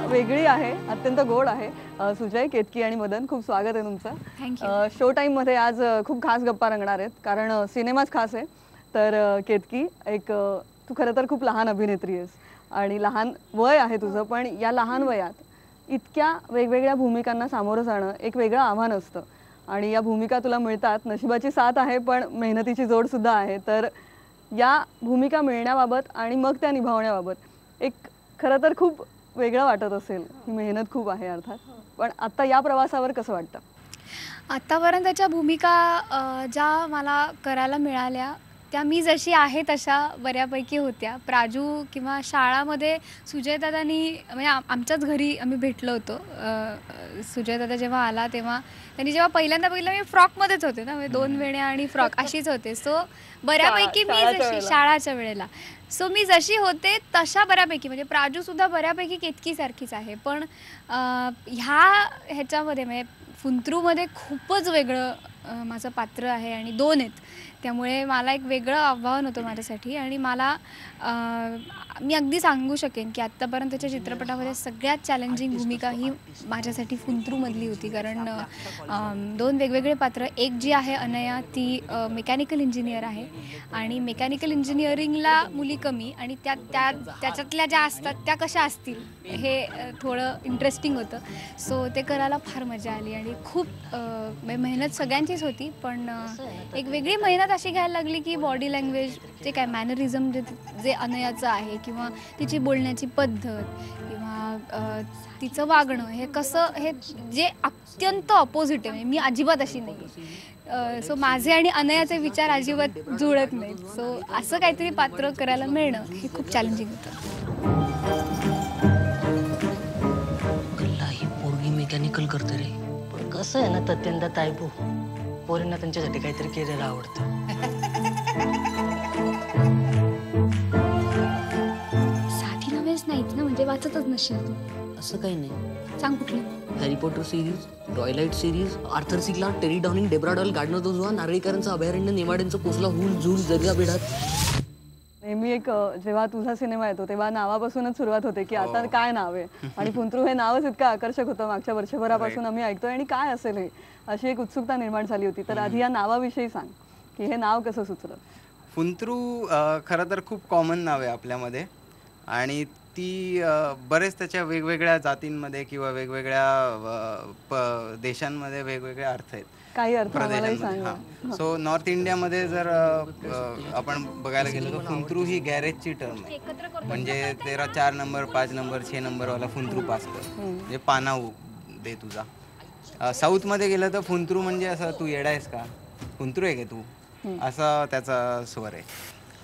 वेगळी आहे, अत्यंत गोड आहे. सुजय, केतकी आणि मदन, खूप स्वागत आहे तुमचं. थँक्यू. शो टाईममध्ये आज खूप खास गप्पा रंगणार आहेत, कारण सिनेमाच खास आहे. तर केतकी, तू खरं तर खूप लहान अभिनेत्री आहेस आणि लहान वय आहे तुझं, पण या लहान वयात इतक्या वेगवेगळ्या भूमिकांना सामोरं जाणं एक वेगळं आव्हान असतं आणि या भूमिका तुला मिळतात. नशिबाची साथ आहे, पण मेहनतीची जोडसुद्धा आहे. तर या भूमिका मिळण्याबाबत आणि मग त्या निभावण्याबाबत एक खरं तर खूप वेगळं वाटत असेल. ही मेहनत खूप आहे अर्थात, पण आता या प्रवासावर कसं वाटतं? आत्तापर्यंतच्या भूमिका ज्या मला करायला मिळाल्या त्या मी जशी आहे तशा बऱ्यापैकी होत्या. प्राजू किंवा शाळामध्ये सुजयदादांनी म्हणजे आमच्याच घरी आम्ही भेटलो होतो. सुजयदादा जेव्हा आला तेव्हा त्यांनी जेव्हा पहिल्यांदा बघितलं मी फ्रॉकमध्येच होते ना, म्हणजे 2 वेण्या आणि फ्रॉक अशीच होते. सो बऱ्यापैकी मी जशी शाळाच्या वेळेला मी जशी होते तशा बऱ्यापैकी म्हणजे प्राजूसुद्धा बऱ्यापैकी केतकीसारखीच आहे. पण ह्याच्यामध्ये म्हणजे फुंतरूमध्ये खूपच वेगळं माझं पात्र आहे आणि 2 आहेत. त्यामुळे मला एक वेगळं आव्हान होतं माझ्यासाठी आणि मी अगदी सांगू शकेन की आत्तापर्यंतच्या चित्रपटामध्ये सगळ्यात चॅलेंजिंग भूमिका ही माझ्यासाठी फुंतरूमधली होती. कारण 2 वेगवेगळे पात्र. एक जी आहे अनया, ती मेकॅनिकल इंजिनियर आहे आणि मेकॅनिकल इंजिनिअरिंगला मुली कमी आणि त्याच्यातल्या ज्या असतात त्या कशा असतील हे थोडं इंटरेस्टिंग होतं. सो ते करायला फार मजा आली आणि खूप मेहनत सगळ्यांचीच होती, पण एक वेगळी मेहनत अशी घ्यायला लागली की बॉडी लँग्वेज जे काय मॅनरिझम जे अनयाचं आहे किंवा तिची बोलण्याची पद्धत किंवा तिचं वागणं हे कसं, हे जे अत्यंत ऑपोजिट आहे. म्हणजे मी अजिबात अशी नाही आहे. सो माझे आणि अनयाचे विचार अजिबात जुळत नाहीत. सो असं काहीतरी पात्र करायला मिळणं हे खूप चॅलेंजिंग होतं. ही पोरगी मेकॅनिकल करते रे, पण कसं आहे ना तत्यंदा तायबू, पोरींना त्यांच्यासाठी काहीतरी केलेलं आवडतं. साधी नव्हेच नाहीत ना, म्हणजे वाचतच नसेल तू. असं काही नाही. सांग कुठलं? Harry Potter series, Twilight series, Arthur C Clarke, Terry Dowling, Debra Doyle, Gardner Dozois, नारळीकरांचं अभयारण्य, नेवाड्यांचं कोसला, हुल झूल, जर्गा बेडात. नेहमी जेव्हा तुझा सिनेमा येतो तेव्हा नावापासूनच सुरुवात होते की आता काय नाव आहे, आणि फुंतरू हे नावच इतकं आकर्षक होतं. मागच्या वर्षभरापासून आम्ही ऐकतोय आणि काय असेल हे, अशी एक उत्सुकता निर्माण झाली होती. तर आधी या नावाविषयी सांग की हे नाव कसं सुचलं? फुंतरू खरं तर खूप कॉमन नाव आहे आपल्यामध्ये आणि ती बरेच त्याच्या वेगवेगळ्या जातींमध्ये किंवा वेगवेगळ्या देशांमध्ये वेगवेगळे अर्थ आहेत. काही अर्थ प्रदेशांमध्ये. सो नॉर्थ इंडियामध्ये जर आपण बघायला गेलो तर फुंतरू ही गॅरेजची टर्म आहे. म्हणजे तेरा 4 नंबर 5 नंबर 6 नंबरवाला फुंतरू पास कर, म्हणजे पानाऊ दे तुझा. साऊथमध्ये गेलं तर फुंतरू म्हणजे असं तू येडा आहेस का, फुंतरू आहे का तू, असा त्याचा स्वर आहे.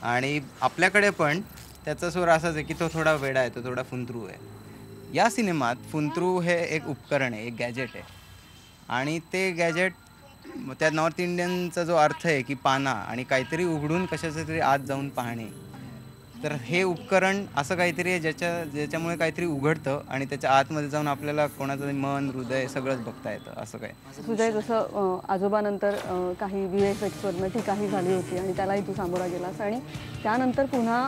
आणि आपल्याकडे पण त्याचा स्वर असाच आहे की तो थोडा वेडा आहे, तो थोडा फुंतरू आहे. या सिनेमात फुंतरू हे एक उपकरण आहे, एक गॅजेट आहे आणि ते गॅजेट त्या नॉर्थ इंडियनचा जो अर्थ आहे की पाना आणि काहीतरी उघडून कशाचं तरी आत जाऊन पाहणे, तर हे उपकरण असं काहीतरी आहे ज्याच्यामुळे काहीतरी उघडतं आणि त्याच्या आतमध्ये जाऊन आपल्याला कोणाचं मन, हृदय सगळंच बघता येतं. असं काय सुजय, जसं आजोबानंतर काही VFXवर काही झाली होती आणि त्यालाही तू सामोरा गेलास आणि त्यानंतर पुन्हा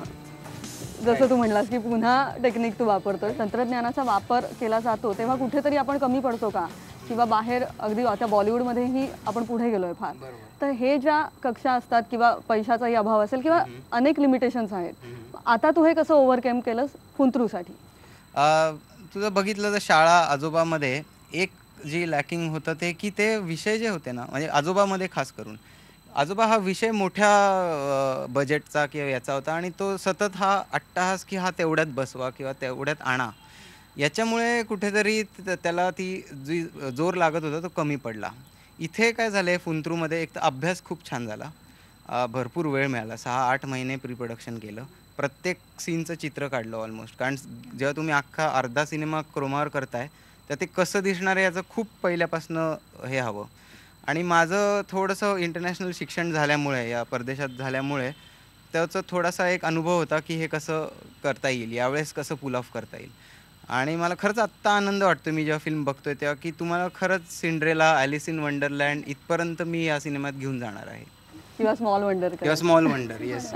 जसं तू म्हणलास की पुन्हा टेक्निक तू वापरतोय, तंत्रज्ञानाचा वापर केला जातो, तेव्हा कुठेतरी आपण कमी पडतो का? किंवा बाहेर अगदी आता बॉलिवूडमध्येही आपण पुढे गेलोय फार. तर हे ज्या कक्षा असतात किंवा पैशाचाही अभाव असेल किंवा अनेक लिमिटेशन्स आहेत, आता तू हे कसं ओव्हरकम केलंस फुंतरूसाठी? तुझं बघितलं तर शाळा आजोबामध्ये एक जी लॅकिंग होतं ते की ते विषय जे होते ना, म्हणजे आजोबामध्ये खास करून आजोबा हा विषय मोठ्या बजेटचा किंवा याचा होता आणि तो सतत हा अट्टाहास की हा तेवढ्यात बसवा किंवा तेवढ्यात आणा, याच्यामुळे कुठेतरी त्याला ती जी जोर लागत होता तो कमी पडला. इथे काय झालं आहे फुंतरूमध्ये, एक तर अभ्यास खूप छान झाला, भरपूर वेळ मिळाला, 6-8 महिने प्री प्रोडक्शन केलं, प्रत्येक सीनचं चित्र काढलं ऑलमोस्ट. कारण जेव्हा तुम्ही अख्खा अर्धा सिनेमा क्रोमावर करताय तर ते कसं दिसणार आहे याचं खूप पहिल्यापासनं हे हवं. आणि माझं थोडंसं इंटरनॅशनल शिक्षण झाल्यामुळे, या परदेशात झाल्यामुळे त्याचा थोडासा एक अनुभव होता की हे कसं करता येईल, यावेळेस कसं पुल ऑफ करता येईल. आणि मला खरंच आत्ता आनंद वाटतो मी जेव्हा फिल्म बघतोय तेव्हा की तुम्हाला खरंच सिंड्रेला, ॲलिस इन वंडरलँड इथपर्यंत मी या सिनेमात घेऊन जाणार आहे, किंवा स्मॉल वंडर. येस.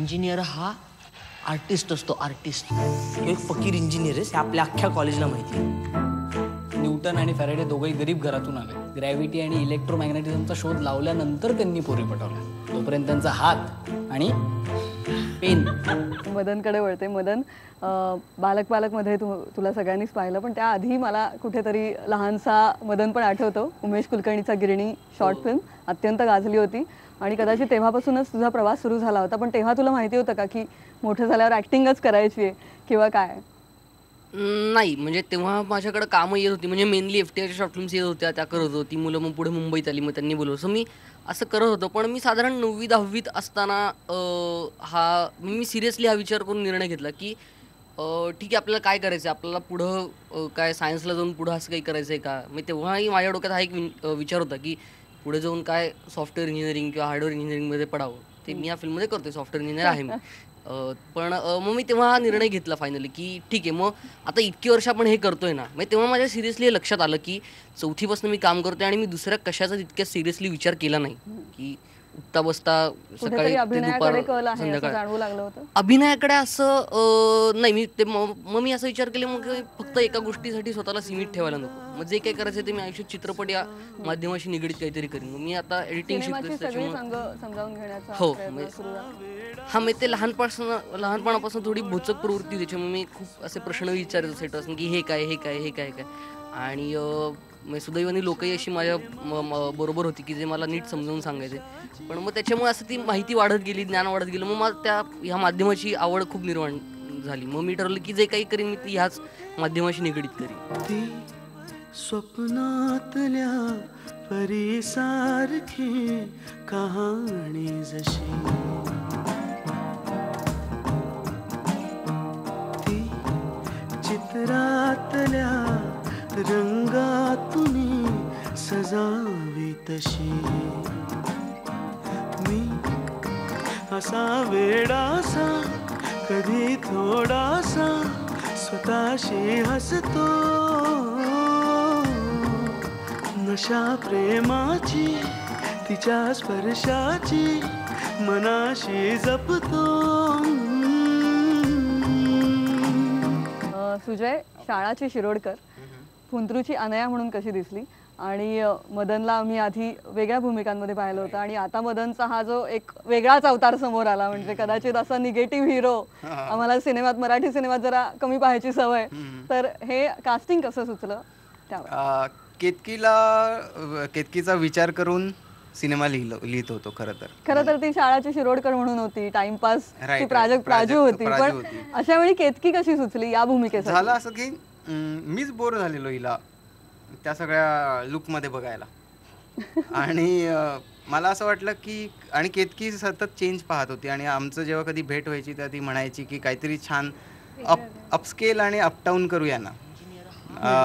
इंजिनियर हा आर्टिस्ट असतो, आर्टिस्ट. एक फकीर इंजिनियर आहे, हे आपल्या अख्ख्या कॉलेजला माहिती आहे. न्यूटन आणि फॅरेडे दोघंही गरीब घरातून आले. ग्रॅव्हिटी आणि इलेक्ट्रोमॅग्नेटिझमचा शोध लावल्यानंतर त्यांनी पोरी पटवल्या. तोपर्यंत त्यांचा हात आणि पेन. मदनकडे वळते. मदन, बालक मध्ये तुला सगळ्यांनीच पाहिलं, पण त्याआधी मला कुठेतरी लहानसा मदन पण आठवतो. उमेश कुलकर्णीचा गिरणी शॉर्ट फिल्म अत्यंत गाजली होती आणि कदाचित तेव्हापासूनच तुझा प्रवास सुरू झाला होता. पण तेव्हा तुला माहिती होतं का की मोठं झाल्यावर ॲक्टिंगच करायची आहे किंवा काय? नाही, म्हणजे तेव्हा माझ्याकडे कामं येत होती. म्हणजे मेनली FTIच्या शॉर्ट फिल्म्स येत होत्या, त्या करत होती. मुलं मग पुढे मुंबईत आली, मग त्यांनी बोलवलं. सो मी असं करत होतो. पण मी साधारण 9वी-10वीत असताना मी सिरियसली हा विचार करून निर्णय घेतला की ठीक आहे, आपल्याला काय करायचं आहे, आपल्याला पुढं काय सायन्सला जाऊन पुढं असं काही करायचं आहे का. मी तेव्हाही माझ्या डोक्यात हा एक विचार होता की पुढे जाऊन काय सॉफ्टवेअर इंजिनिअरिंग किंवा हार्डवेअर इंजिनिअरिंगमध्ये पडावं. ते मी या फिल्ममध्ये करतोय, सॉफ्टवेअर इंजिनियर आहे मी. पण मग मी तेव्हा हा निर्णय घेतला फायनली की ठीक आहे, मग आता इतकी वर्ष आपण हे करतोय ना. मग तेव्हा माझ्या सिरियसली हे लक्षात आलं की 4थीपासून मी काम करतोय आणि मी दुसऱ्या कशाचा तितक्या सिरियसली विचार केला नाही की उठता बसता सकाळी ते दुपार संध्याकाळ. अभिनयाकडे असं नाही. मग मी असा विचार केला, मग फक्त एका गोष्टीसाठी स्वतःला सीमित ठेवायला नको. मग जे काही करायचं ते मी आयुष्यात चित्रपट या माध्यमाशी निगडीत काहीतरी करीन. मग मी आता एडिटिंग शिकतोय त्याच्यामुळे. हो, हा, मी ते लहानपणापासून थोडी भोचक प्रवृत्ती, त्याच्यामुळे मी खूप असे प्रश्न विचारत असायचो असं की हे काय हे काय हे काय काय. आणि सुदैवाने लोकही अशी माझ्या बरोबर होती की जे मला नीट समजावून सांगायचे. पण मग त्याच्यामुळे असं ती माहिती वाढत गेली, ज्ञान वाढत गेलं. मग मला ह्या माध्यमाची आवड खूप निर्माण झाली. मग मी ठरवलं की जे काही करीन मी ती ह्याच माध्यमाशी निगडीत करीन. स्वप्नातल्या परीसारखी कहाणी जशी ती चित्रातल्या रंगातून सजावी तशी. मी असा वेडासा कधी थोडासा स्वतःशी हसतो. नशा प्रेमाची तिच्या स्पर्शाची मनाशी जपतो. सुजय, शाळाची शिरोडकर फुंत्रूची अनया म्हणून कशी दिसली? आणि मदनला मी आधी वेगळ्या भूमिकांमध्ये पाहिलं होतं आणि आता मदनचा हा जो एक वेगळाच अवतार समोर आला, म्हणजे कदाचित असा निगेटिव्ह हिरो आम्हाला सिनेमात, मराठी सिनेमात जरा कमी पाहायची सवय. तर हे कास्टिंग कसं सुचलं त्यावर? केतकीचा विचार करून सिनेमा लिहित होतो. खरं तर ती शाळाची शिरोडकर म्हणून होती, टाइमपास ती प्राजू होती. पण अशा वेळी केतकी कशी सुचली या भूमिकेसाठी? झालं असं की मीच बोर झालेलो हिला त्या सगळ्या लुकमध्ये बघायला. आणि मला असं वाटलं की, आणि केतकी सतत चेंज पाहत होती. आणि आमचं जेव्हा कधी भेट व्हायची तर ती म्हणायची की काहीतरी छान अपस्केल आणि अपटाऊन करूया ना.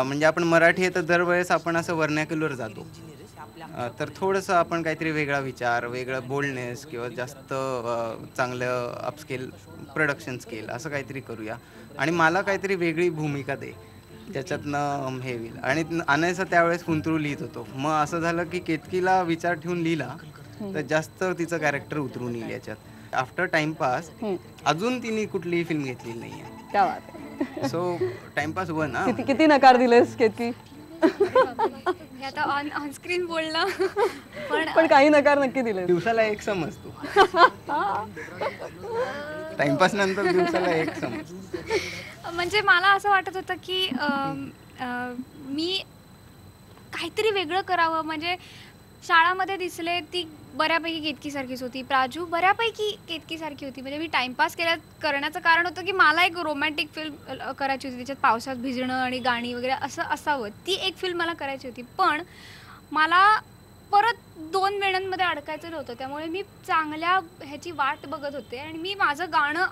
म्हणजे आपण मराठी आहे तर दरवेळेस आपण असं वर्नॅक्युलर जातो, तर थोडंसं आपण काहीतरी वेगळा विचार, वेगळं बोल्डनेस किंवा जास्त चांगलं अपस्केल प्रोडक्शन स्केल असं काहीतरी करूया. आणि मला काहीतरी वेगळी भूमिका दे ज्याच्यातनं हे होईल. आणि अनयसा त्यावेळेस फुंतरू लिहित होतो. मग असं झालं की केतकीला विचार ठेवून लिहिला तर जास्त तिचं कॅरेक्टर उतरून येईल याच्यात. आफ्टर टाइमपास अजून तिने कुठलीही फिल्म घेतलेली नाही आहे. सो टाइमपास वन ना. किती नकार दिलेस केतकी? आता ऑन स्क्रीन बोलणं पण काही नकार नक्की दिले. दिवसाला एक समज तू. टाइमपास नंतर दिवसाला एक समज. म्हणजे मला असं वाटत होतं की मी काहीतरी वेगळं करावं. म्हणजे शाळामध्ये दिसले ती बऱ्यापैकी केतकीसारखीच होती, प्राजू बऱ्यापैकी केतकीसारखी होती. म्हणजे मी टाइमपास करण्याचं कारण होतं की मला एक रोमॅन्टिक फिल्म करायची होती, त्याच्यात पावसात भिजणं आणि गाणी वगैरे असं असावं. ती एक फिल्म मला करायची होती. पण मला परत 2 वेळांमध्ये अडकायचं नव्हतं. त्यामुळे मी चांगल्या ह्याची वाट बघत होते आणि मी माझं गाणं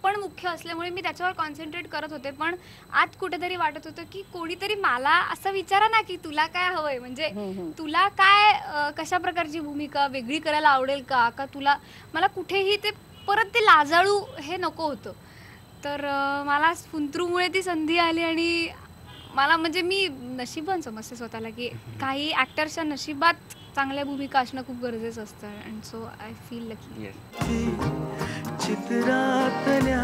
पण मुख्य असल्यामुळे मी त्याच्यावर कॉन्सन्ट्रेट करत होते. पण आत कुठेतरी वाटत होतं की कोणीतरी मला असं विचारा ना की तुला काय हवंय, म्हणजे तुला काय कशा प्रकारची भूमिका वेगळी करायला आवडेल का तुला. मला कुठेही ते परत ते लाजाळू हे नको होतं. तर मला फुंत्रूमुळे ती संधी आली आणि मला म्हणजे मी नशीबवान समजते स्वतःला की काही ॲक्टर्सच्या नशिबात चांगल्या भूमिका असणं खूप गरजेचं असतं. And so I feel lucky. चित्रातल्या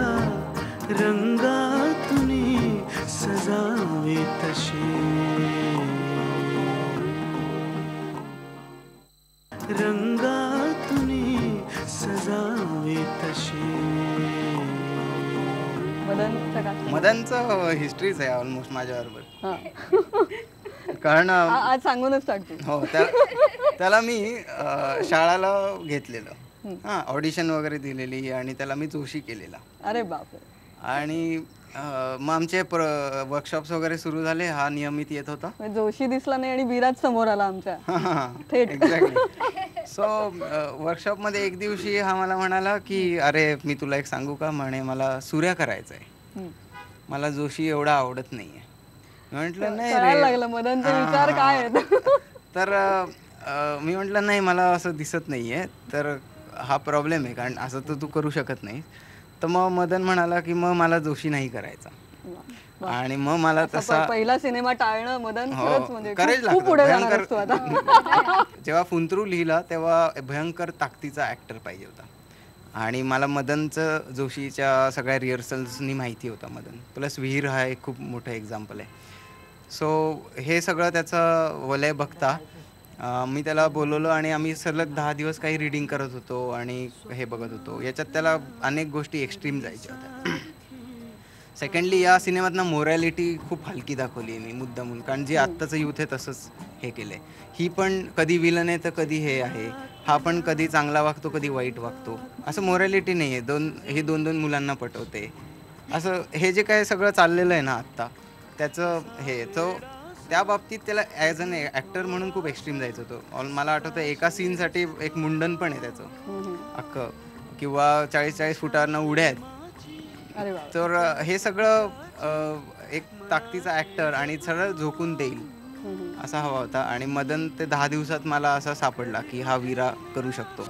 रंगातुनी सजावे तसे रंगातुनी सजावे तसे मदनचं हिस्ट्रीच आहे ऑलमोस्ट माझ्याबरोबर. हा. कारण आज सांगूनच टाकतो. हो त्याला मी शाळेला घेतलेलं, हां ऑडिशन वगैरे दिलेली आणि त्याला मी जोशी केलेला. अरे बापरे. आणि मग आमचे वर्कशॉप्स वगैरे सुरू झाले. हा नियमित येत होता. जोशी दिसला नाही आणि विराज समोर आला आमच्या थेट. एक्झॅक्टली. सो वर्कशॉपमध्ये एक दिवशी हा मला म्हणाला की अरे मी तुला एक सांगू का, म्हणे मला सूर्या करायचं आहे, मला जोशी एवढा आवडत नाहीये. म्हटलं नाही रे. लागलं मदनचे विचार काय आहेत. तर मी म्हटलं नाही मला असं दिसत नाहीये, तर हा प्रॉब्लेम आहे, कारण असं तर तू करू शकत नाही. तर मग मदन म्हणाला की मग मला जोशी नाही करायचा. आणि मग मला तसा पहिला सिनेमा टाळणं मदन खरंच म्हणजे करेज खूप पुढे जाणार असतो आता. जेव्हा फुंतरू लिहिला तेव्हा भयंकर ताकदीचा ऍक्टर पाहिजे होता. आणि मला मदनचं जोशीच्या सगळ्या रिहर्सल्सनी माहिती होता मदन. प्लस विहीर हा एक खूप मोठं एक्झाम्पल आहे. सो हे सगळं त्याचं वलय बघता मी त्याला बोलवलं आणि आम्ही सलग 10 दिवस काही रीडिंग करत होतो आणि हे बघत होतो. याच्यात त्याला अनेक गोष्टी एक्स्ट्रीम जायच्या होत्या. सेकंडली या सिनेमातनं मोरॅलिटी खूप हलकी दाखवली आहे मी मुद्दामून, कारण जे आत्ताचं यूथ आहे तसंच हे केलं आहे. ही पण कधी विलन आहे तर कधी हे आहे, हा पण कधी चांगला वागतो कधी वाईट वागतो, असं मोरॅलिटी नाही आहे. हे दोन मुलांना पटवते असं हे जे काय सगळं चाललेलं आहे ना आत्ता त्याचं हे तो त्या बाबतीत त्याला ॲज अन ॲक्टर म्हणून खूप एक्स्ट्रीम जायचं होतं. मला आठवतं एका सीनसाठी एक मुंडन पण आहे त्याचं अख्खं, किंवा 40-40 फुटांना उड्या आहेत. तर हे सगळं एक ताकदीचा ॲक्टर आणि सरळ झोकून देईल असा हवा होता. आणि मदन ते 10 दिवसात मला असा सापडला की हा वीरा करू शकतो.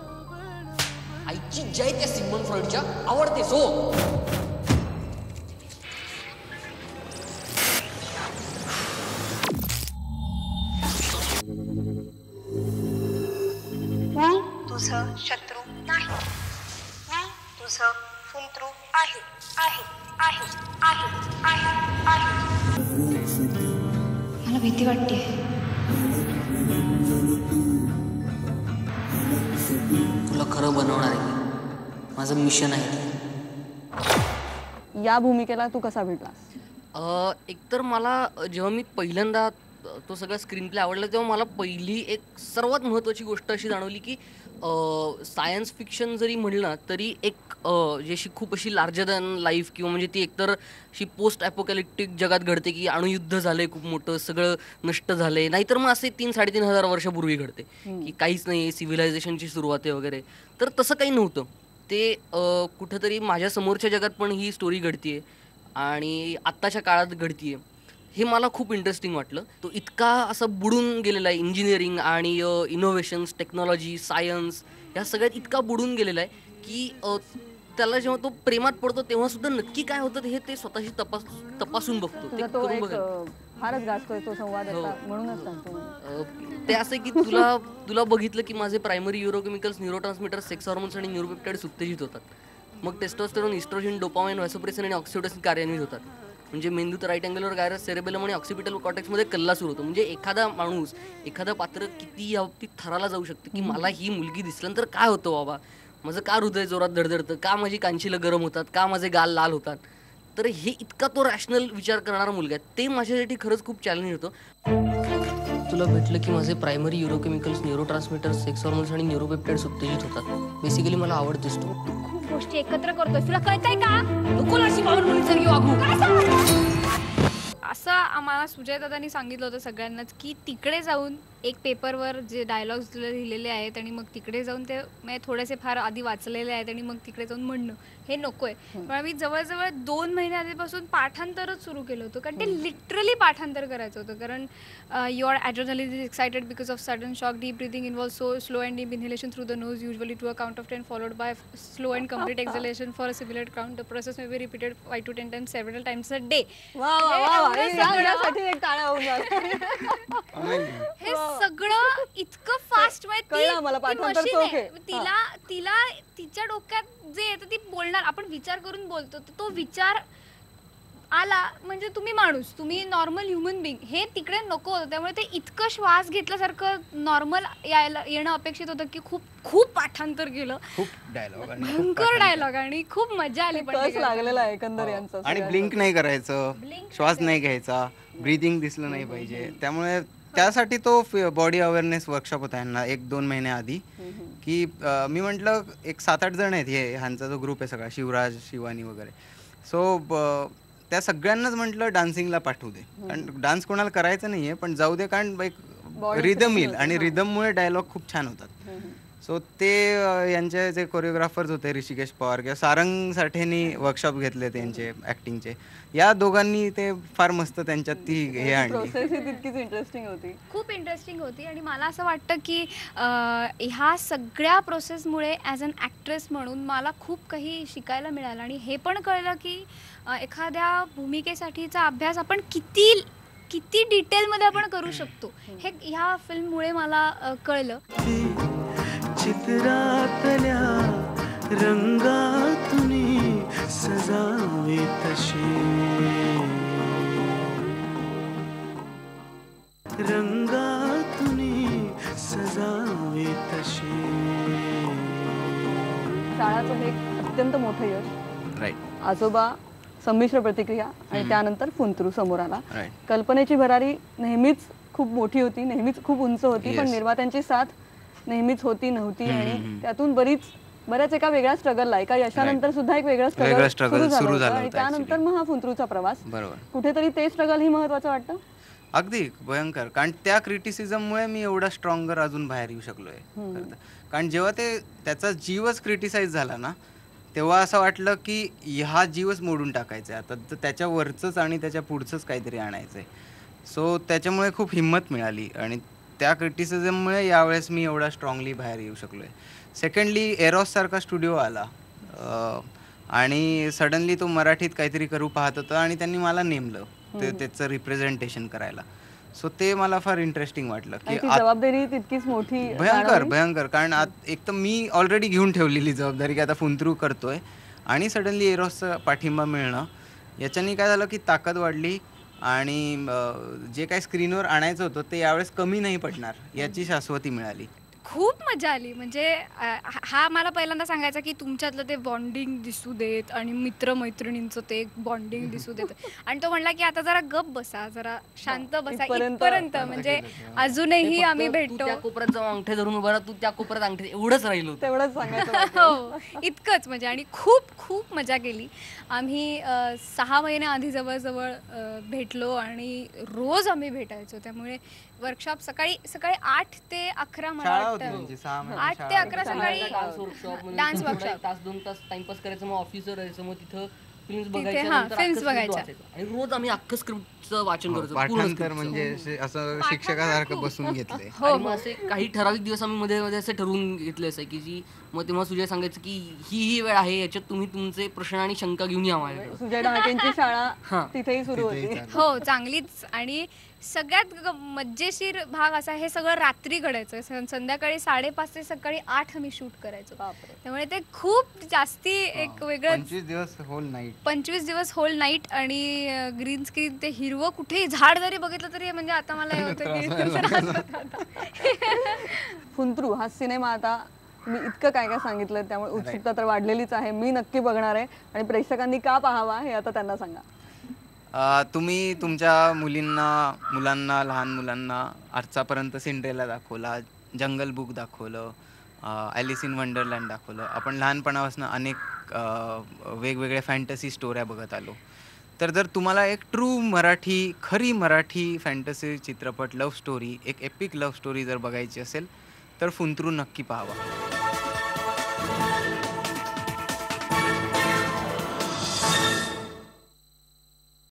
आईची जय त्या सिग्मंड फ्रॉइडच्या आवडते सो. तुझं शत्रू नाही, मी तुझं फुंतरू आहे, आहे, आहे, आहे, आहे, आहे. मला भीती वाटते. तुला खरं बनवणार आहे, माझं मिशन आहे. या भूमिकेला तू कसा भेटलास? एकतर मला जेव्हा मी पहिल्यांदा तो सगळा स्क्रीन प्ले आवडला तेव्हा मला पहिली एक सर्वात महत्त्वाची गोष्ट अशी जाणवली की सायन्स फिक्शन जरी म्हणलं तरी एक जी अशी खूप अशी लार्जर दॅन लाईफ, किंवा म्हणजे ती एकतर अशी पोस्ट ॲपोकॅलिप्टिक जगात घडते की अणुयुद्ध झालंय खूप मोठं, सगळं नष्ट झालंय, नाहीतर मग असे 3-3.5 हजार वर्षापूर्वी घडते की काहीच नाही, सिव्हिलायझेशनची सुरुवात आहे वगैरे. तर तसं काही नव्हतं. ते कुठंतरी माझ्या समोरच्या जगात पण ही स्टोरी घडतीये आणि आत्ताच्या काळात घडतीये. हे मला खूप इंटरेस्टिंग वाटलं. तो इतका असा बुडून गेलेला आहे इंजिनिअरिंग आणि इनोव्हेशन्स, टेक्नॉलॉजी, सायन्स ह्या सगळ्यात इतका बुडून गेलेला आहे की त्याला जेव्हा तो प्रेमात पडतो तेव्हा सुद्धा नक्की काय होतं हे ते स्वतःशी तपासून बघतो. ते करून बघायला फारच गाजतोय तो संवाद म्हणूनच सांगतो. ते असं की तुला बघितलं की माझे primary neurochemicals, neurotransmitter, sex hormones आणि न्यूरोपेप्टाइड्स उत्तेजित होतात. मग टेस्टोस्टेरोन, इस्ट्रोजन, डोपामाइन, व्हॅसोप्रेसिन आणि ऑक्सिटोसिन कार्यान्वित होतात. म्हणजे मेंदूत राईट अँगुलर गायरस, सेरेबेलम आणि ऑक्सिपिटल कॉर्टेक्समध्ये कल्ला सुरू होतो. म्हणजे एखादा माणूस, एखादा पात्र किती या बाबतीत थराला जाऊ शकतं की मला ही मुलगी दिसल्यानंतर काय होतं बाबा, माझं का हृदय जोरात धडधडतं, का माझी कांचीलं गरम होतात, का माझे गाल लाल होतात. तर हे इतका तो रॅशनल विचार करणारा मुलगा आहे. ते माझ्यासाठी खरंच खूप चॅलेंज होतं. तुला भेटलं की माझे प्रायमरी न्यूरोकेमिकल्स, न्यूरोट्रान्समीटर्स, सेक्स हॉर्मोन्स आणि न्यूरोपेप्टाइड्स उत्तेजित होतात. बेसिकली मला आवडतेस तू. खूप गोष्टी एकत्र करतोय, तुला कळतंय का? नको अशी बाबा मुलीसारखी वागू. असं आम्हाला सुजय दादांनी सांगितलं होतं सगळ्यांनाच की तिकडे जाऊन एक पेपरवर जे डायलॉग्स लिहिलेले आहेत आणि मग तिकडे जाऊन ते म्हणजे थोडेसे फार आधी वाचलेले आहेत आणि मग तिकडे जाऊन म्हणणं हे नको आहे. पण आम्ही जवळजवळ 2 महिने आधीपासून पाठांतरच सुरू केलं होतं, कारण ते लिटरली पाठांतर करायचं होतं. कारण your adrenaline is excited because of sudden shock, deep breathing involve so slow and deep inhalation through the nose, usually to a count of 10 followed by slow and complete exhalation for a similar count. The process may be repeated 5 to 10 times several times a day. वा वा वा, यासाठी एक टाळ्या होऊन हे सगळं इतकं फास्ट कळलं मला, पाठांतर चोख आहे. तिला तिच्या डोक्यात जे येतं ती बोलणार. आपण विचार करून बोलतो, तर तो विचार आला म्हणजे तुम्ही माणूस, तुम्ही नॉर्मल ह्युमन बिंग, हे तिकडे नको होतं. त्यामुळे ते इतकं श्वास घेतल्यासारखं नॉर्मल येणं अपेक्षित होतं की खूप खूप पाठांतर केलं, खूप डायलॉग भयंकर डायलॉग, आणि खूप मजा आली. पण कस लागलेला आहे एकंदर यांचं. आणि ब्लिंक नाही करायचं, श्वास नाही घ्यायचा, ब्रीदिंग दिसलं नाही पाहिजे. त्यामुळे त्यासाठी तो बॉडी अवेअरनेस वर्कशॉप होता यांना 1-2 महिन्या आधी, की मी म्हटलं एक 7-8 जण आहेत हे, ह्यांचा जो ग्रुप आहे सगळा, शिवराज, शिवानी वगैरे. सो त्या सगळ्यांनाच म्हटलं डान्सिंगला पाठवू दे, कारण डान्स कोणाला करायचं नाहीये, पण जाऊ दे, कारण एक रिदम येईल आणि रिदममुळे डायलॉग खूप छान होतात. सो ते यांचे जे कोरिओग्राफर्स होते ऋषिकेश पवार किंवा सारंग साठेनी वर्कशॉप घेतले त्यांचे ॲक्टिंगचे, या दोघांनी ते फार मस्त त्यांच्यात ती हे आणली. प्रोसेस ही तितकीच इंटरेस्टिंग होती, खूप इंटरेस्टिंग होती. आणि मला असं वाटतं की ह्या सगळ्या प्रोसेसमुळे ॲज अन ॲक्ट्रेस म्हणून मला खूप काही शिकायला मिळालं. आणि हे पण कळलं की एखाद्या भूमिकेसाठीचा अभ्यास आपण किती डिटेलमध्ये आपण करू शकतो, हे ह्या फिल्ममुळे मला कळलं. चित्रातल्या रंगातुनी सजावे तसे, रंगातुनी सजावे तसे. शाळाचं हे एक अत्यंत मोठं यश. राईट. आजोबा, संमिश्र प्रतिक्रिया, आणि त्यानंतर फुंतरू समोर आला. राईट. कल्पनेची भरारी नेहमीच खूप मोठी होती, नेहमीच खूप उंच होती, पण Yes. निर्मात्यांची साथ नेहमीच होती नव्हती. आणि त्यातून बऱ्याच एका वेगळ्या स्ट्रगलला, एका यशानंतर सुद्धा एक वेगळं स्ट्रगल सुरू झालं. आणि त्यानंतर मग हा फुंतरूचा प्रवास. बरोबर. कुठेतरी ते स्ट्रगल ही महत्वाचं वाटतं. अगदी भयंकर, कारण त्या क्रिटिसिझममुळे मी एवढा स्ट्रॉंगर अजून बाहेर येऊ शकलोय. कारण जेव्हा त्याचा जीवच क्रिटिसाइज झाला ना, तेव्हा असं वाटलं की हा जीवच मोडून टाकायचा आहे आता, तर त्याच्यावरचंच आणि त्याच्या पुढचंच काहीतरी आणायचं आहे. सो त्याच्यामुळे खूप हिंमत मिळाली, आणि त्या क्रिटिसिझममुळे यावेळेस मी एवढा स्ट्रॉंगली बाहेर येऊ शकलो आहे. सेकंडली एरॉससारखा स्टुडिओ आला, आणि सडनली तो मराठीत काहीतरी करू पाहत होता, आणि त्यांनी मला नेमलं त्याचं रिप्रेझेंटेशन करायला. सो ते मला फार इंटरेस्टिंग वाटलं की जबाबदारी तितकीच मोठी, भयंकर. कारण एक तर मी ऑलरेडी घेऊन ठेवलेली जबाबदारी की आता फुंतरू करतोय, आणि सडनली एरॉसचा पाठिंबा मिळणं, याच्यानी काय झालं की ताकद वाढली. आणि जे काही स्क्रीनवर आणायचं होतं ते यावेळेस कमी नाही पडणार याची शाश्वती मिळाली. खूप मजा आली. म्हणजे हा मला पहिल्यांदा सांगायचा की तुमच्यातलं ते बॉन्डिंग दिसू देत, आणि मित्रमैत्रिणींचं ते बॉन्डिंग दिसू देत. आणि तो म्हणला की आता जरा गप बसा, जरा शांत बसा, इथपर्यंत. म्हणजे अजूनही आम्ही भेटतो. त्या कोपऱ्यात जाऊन अंगठे धरून उभा राहा, तू त्या कोपऱ्यात अंगठे, एवढंच राहिलो, तेवढंच सांगायचं. हो, इतकंच. म्हणजे आणि खूप खूप मजा केली आम्ही. 6 महिन्याआधी जवळजवळ भेटलो, आणि रोज आम्ही भेटायचो. त्यामुळे वर्कशॉप सकाळी 8 ते 11 मला वाटतं, 8 ते 11 सकाळी डान्स वर्कशॉप, तास 2 तास टाइमपास करायचं, मग ऑफिसवर राहायचं, मग तिथं फिल्म्स फिल्म्स बघायच्या. आणि रोज आम्ही अख्खं स्क्रिप्टचं वाचन करायचो. पाठांतर म्हणजे असं शिक्षकासारखं बसून घेतलंय. आणि मग असे काही ठराविक दिवस आम्ही मध्ये मध्ये असे ठरवून घेतले असं की जी, मग तेव्हा सुजय सांगायचं की ही वेळ आहे, याच्यात तुम्ही तुमचे प्रश्न आणि शंका घेऊन या माझ्याकडे. सुजय डहाकेंची शाळा तिथेही सुरू होती. हो, चांगलीच. आणि सगळ्यात मज्जेशीर भाग असा, हे सगळं रात्री घडायचं. संध्याकाळी 5:30 ते सकाळी 8 आम्ही शूट करायचो. त्यामुळे ते खूप जास्ती एक वेगळं. 25 दिवस होल नाईट. 25 दिवस होल नाईट. आणि ग्रीन स्क्रीन, ते हिरवं, कुठेही झाड जरी बघितलं तरी म्हणजे आता मला हे होतं की फुंतरू हा सिनेमा आता मी इतकं काय काय सांगितलं, त्यामुळे उत्सुकता तर वाढलेलीच आहे. मी नक्की बघणार आहे, आणि प्रेक्षकांनी का पाहावा हे आता त्यांना सांगा. तुम्ही तुमच्या मुलांना, लहान मुलांना आजच्यापर्यंत सिंड्रेला दाखवला, जंगल बुक दाखवलं, ॲलिस इन वंडरलँड दाखवलं. आपण लहानपणापासून अनेक वेगवेगळ्या फॅन्टसी स्टोऱ्या बघत आलो. तर जर तुम्हाला एक खरी मराठी फॅन्टसी चित्रपट, लव्ह स्टोरी, एक एपिक लव्ह स्टोरी जर बघायची असेल तर फुंतरू नक्की पाहावा.